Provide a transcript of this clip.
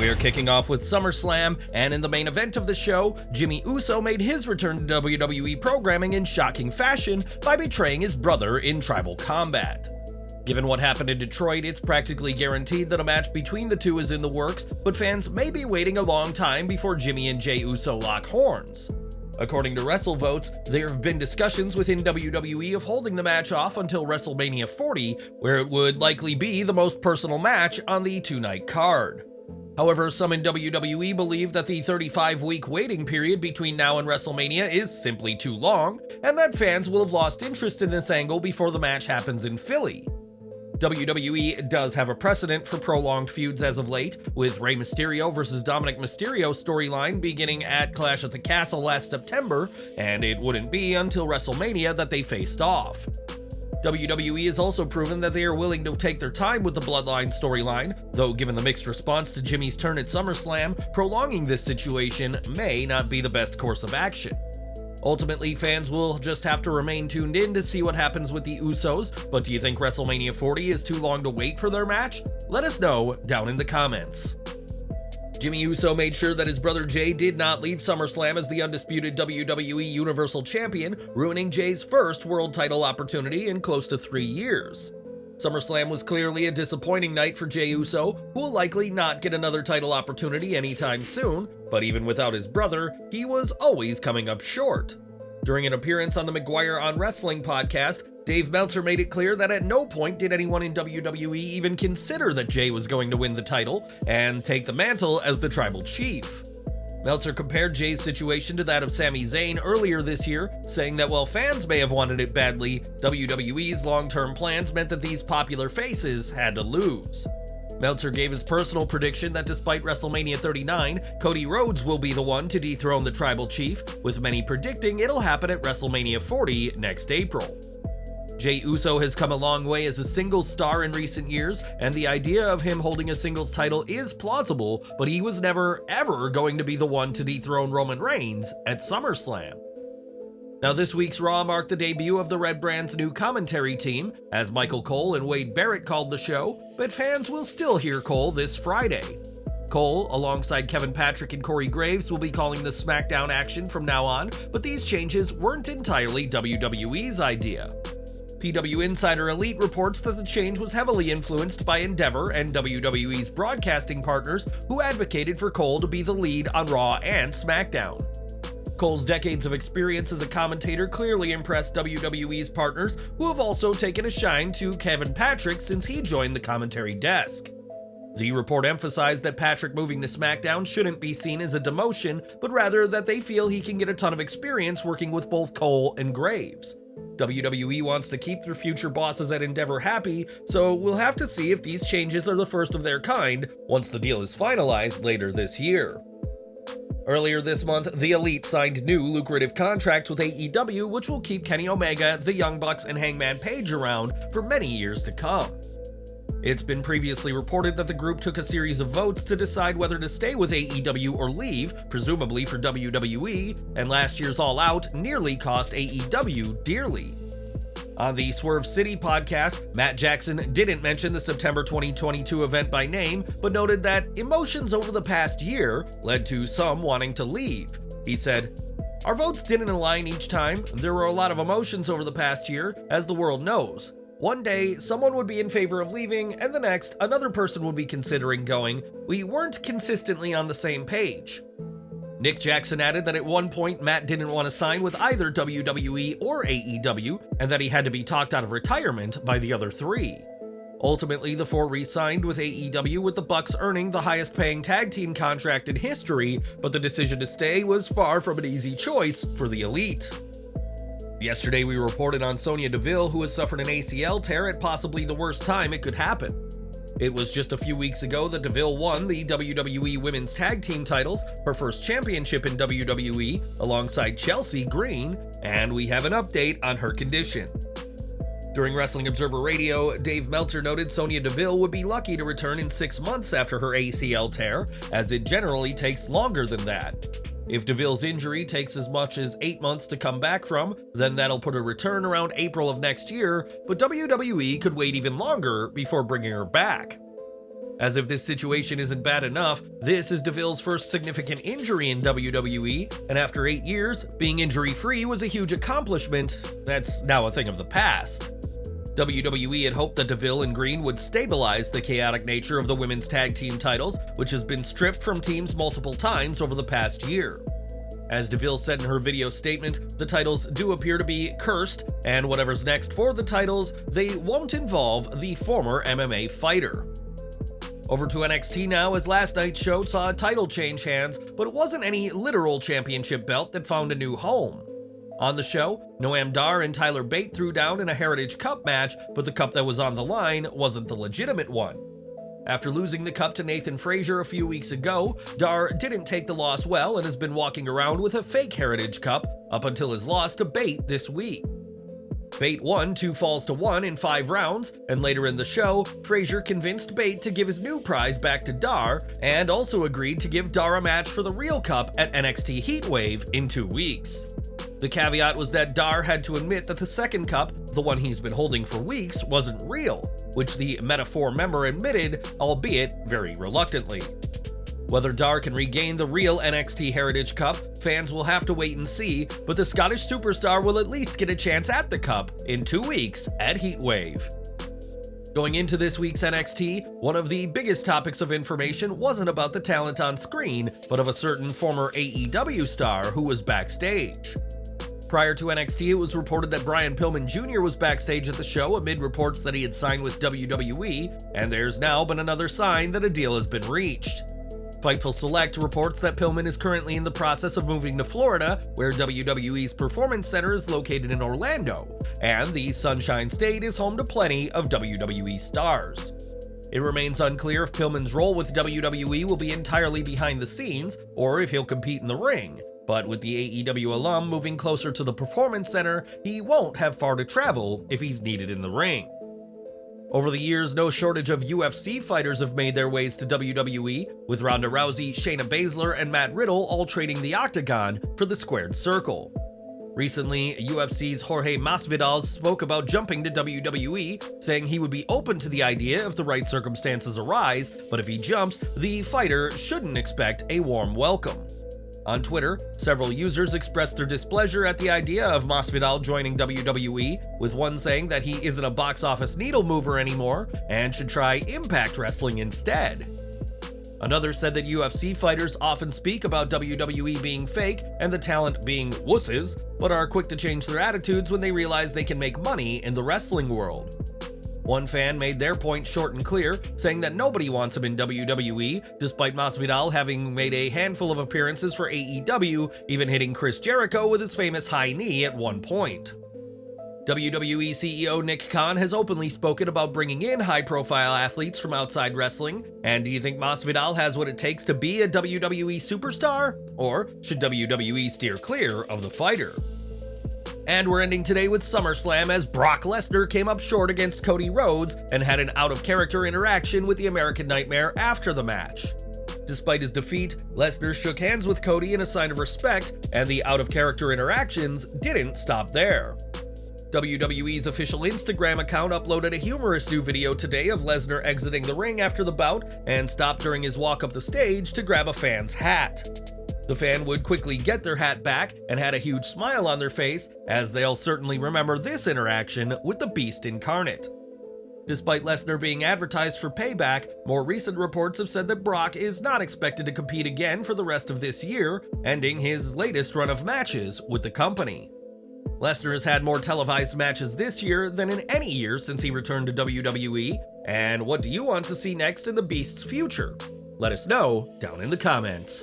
We're kicking off with SummerSlam, and in the main event of the show, Jimmy Uso made his return to WWE programming in shocking fashion by betraying his brother in tribal combat. Given what happened in Detroit, it's practically guaranteed that a match between the two is in the works, but fans may be waiting a long time before Jimmy and Jey Uso lock horns. According to WrestleVotes, there have been discussions within WWE of holding the match off until WrestleMania 40, where it would likely be the most personal match on the two-night card. However, some in WWE believe that the 35-week waiting period between now and WrestleMania is simply too long, and that fans will have lost interest in this angle before the match happens in Philly. WWE does have a precedent for prolonged feuds as of late, with Rey Mysterio vs. Dominic Mysterio storyline beginning at Clash at the Castle last September, and it wouldn't be until WrestleMania that they faced off. WWE has also proven that they are willing to take their time with the Bloodline storyline, though given the mixed response to Jimmy's turn at SummerSlam, prolonging this situation may not be the best course of action. Ultimately, fans will just have to remain tuned in to see what happens with the Usos, but do you think WrestleMania 40 is too long to wait for their match? Let us know down in the comments. Jimmy Uso made sure that his brother Jey did not leave SummerSlam as the undisputed WWE Universal Champion, ruining Jey's first world title opportunity in close to 3 years. SummerSlam was clearly a disappointing night for Jey Uso, who will likely not get another title opportunity anytime soon, but even without his brother, he was always coming up short. During an appearance on the McGuire on Wrestling podcast, Dave Meltzer made it clear that at no point did anyone in WWE even consider that Jey was going to win the title and take the mantle as the tribal chief. Meltzer compared Jey's situation to that of Sami Zayn earlier this year, saying that while fans may have wanted it badly, WWE's long-term plans meant that these popular faces had to lose. Meltzer gave his personal prediction that despite WrestleMania 39, Cody Rhodes will be the one to dethrone the tribal chief, with many predicting it'll happen at WrestleMania 40 next April. Jey Uso has come a long way as a singles star in recent years, and the idea of him holding a singles title is plausible, but he was never, ever going to be the one to dethrone Roman Reigns at SummerSlam. Now, this week's Raw marked the debut of the Red Brand's new commentary team, as Michael Cole and Wade Barrett called the show, but fans will still hear Cole this Friday. Cole, alongside Kevin Patrick and Corey Graves, will be calling the SmackDown action from now on, but these changes weren't entirely WWE's idea. PW Insider Elite reports that the change was heavily influenced by Endeavor and WWE's broadcasting partners, who advocated for Cole to be the lead on Raw and SmackDown. Cole's decades of experience as a commentator clearly impressed WWE's partners, who have also taken a shine to Kevin Patrick since he joined the commentary desk. The report emphasized that Patrick moving to SmackDown shouldn't be seen as a demotion, but rather that they feel he can get a ton of experience working with both Cole and Graves. WWE wants to keep their future bosses at Endeavor happy, so we'll have to see if these changes are the first of their kind once the deal is finalized later this year. Earlier this month, the Elite signed new lucrative contracts with AEW, which will keep Kenny Omega, the Young Bucks, and Hangman Page around for many years to come. It's been previously reported that the group took a series of votes to decide whether to stay with AEW or leave, presumably for WWE, and last year's All Out nearly cost AEW dearly. On the Swerve City podcast, Matt Jackson didn't mention the September 2022 event by name, but noted that emotions over the past year led to some wanting to leave. He said, "Our votes didn't align each time. There were a lot of emotions over the past year, as the world knows. One day, someone would be in favor of leaving, and the next, another person would be considering going. We weren't consistently on the same page." Nick Jackson added that at one point, Matt didn't want to sign with either WWE or AEW, and that he had to be talked out of retirement by the other three. Ultimately, the four re-signed with AEW, with the Bucks earning the highest-paying tag team contract in history, but the decision to stay was far from an easy choice for the Elite. Yesterday, we reported on Sonya Deville, who has suffered an ACL tear at possibly the worst time it could happen. It was just a few weeks ago that Deville won the WWE Women's Tag Team titles, her first championship in WWE, alongside Chelsea Green, and we have an update on her condition. During Wrestling Observer Radio, Dave Meltzer noted Sonya Deville would be lucky to return in 6 months after her ACL tear, as it generally takes longer than that. If Deville's injury takes as much as 8 months to come back from, then that'll put a return around April of next year, but WWE could wait even longer before bringing her back. As if this situation isn't bad enough, this is Deville's first significant injury in WWE, and after 8 years, being injury-free was a huge accomplishment that's now a thing of the past. WWE had hoped that Deville and Green would stabilize the chaotic nature of the women's tag team titles, which has been stripped from teams multiple times over the past year. As Deville said in her video statement, the titles do appear to be cursed, and whatever's next for the titles, they won't involve the former MMA fighter. Over to NXT now, as last night's show saw a title change hands, but it wasn't any literal championship belt that found a new home. On the show, Noam Dar and Tyler Bate threw down in a Heritage Cup match, but the cup that was on the line wasn't the legitimate one. After losing the cup to Nathan Frazier a few weeks ago, Dar didn't take the loss well and has been walking around with a fake Heritage Cup up until his loss to Bate this week. Bate won 2 falls to 1 in 5 rounds, and later in the show, Frazier convinced Bate to give his new prize back to Dar, and also agreed to give Dar a match for the real cup at NXT Heatwave in 2 weeks. The caveat was that Dar had to admit that the second cup, the one he's been holding for weeks, wasn't real, which the Metaphor member admitted, albeit very reluctantly. Whether Dar can regain the real NXT Heritage Cup, fans will have to wait and see, but the Scottish superstar will at least get a chance at the cup in 2 weeks at Heatwave. Going into this week's NXT, one of the biggest topics of information wasn't about the talent on screen, but of a certain former AEW star who was backstage. Prior to NXT, it was reported that Brian Pillman Jr. was backstage at the show amid reports that he had signed with WWE, and there's now been another sign that a deal has been reached. Fightful Select reports that Pillman is currently in the process of moving to Florida, where WWE's Performance Center is located in Orlando, and the Sunshine State is home to plenty of WWE stars. It remains unclear if Pillman's role with WWE will be entirely behind the scenes, or if he'll compete in the ring. But with the AEW alum moving closer to the Performance Center, he won't have far to travel if he's needed in the ring. Over the years, no shortage of UFC fighters have made their ways to WWE, with Ronda Rousey, Shayna Baszler, and Matt Riddle all trading the octagon for the squared circle. Recently, UFC's Jorge Masvidal spoke about jumping to WWE, saying he would be open to the idea if the right circumstances arise, but if he jumps, the fighter shouldn't expect a warm welcome. On Twitter, several users expressed their displeasure at the idea of Masvidal joining WWE, with one saying that he isn't a box office needle mover anymore and should try Impact Wrestling instead. Another said that UFC fighters often speak about WWE being fake and the talent being wusses, but are quick to change their attitudes when they realize they can make money in the wrestling world. One fan made their point short and clear, saying that nobody wants him in WWE, despite Masvidal having made a handful of appearances for AEW, even hitting Chris Jericho with his famous high knee at one point. WWE CEO Nick Khan has openly spoken about bringing in high-profile athletes from outside wrestling, and do you think Masvidal has what it takes to be a WWE superstar? Or should WWE steer clear of the fighter? And we're ending today with SummerSlam, as Brock Lesnar came up short against Cody Rhodes and had an out-of-character interaction with the American Nightmare after the match. Despite his defeat, Lesnar shook hands with Cody in a sign of respect, and the out-of-character interactions didn't stop there. WWE's official Instagram account uploaded a humorous new video today of Lesnar exiting the ring after the bout and stopped during his walk up the stage to grab a fan's hat. The fan would quickly get their hat back and had a huge smile on their face, as they'll certainly remember this interaction with the Beast incarnate. Despite Lesnar being advertised for Payback, more recent reports have said that Brock is not expected to compete again for the rest of this year, ending his latest run of matches with the company. Lesnar has had more televised matches this year than in any year since he returned to WWE, and what do you want to see next in the Beast's future? Let us know down in the comments.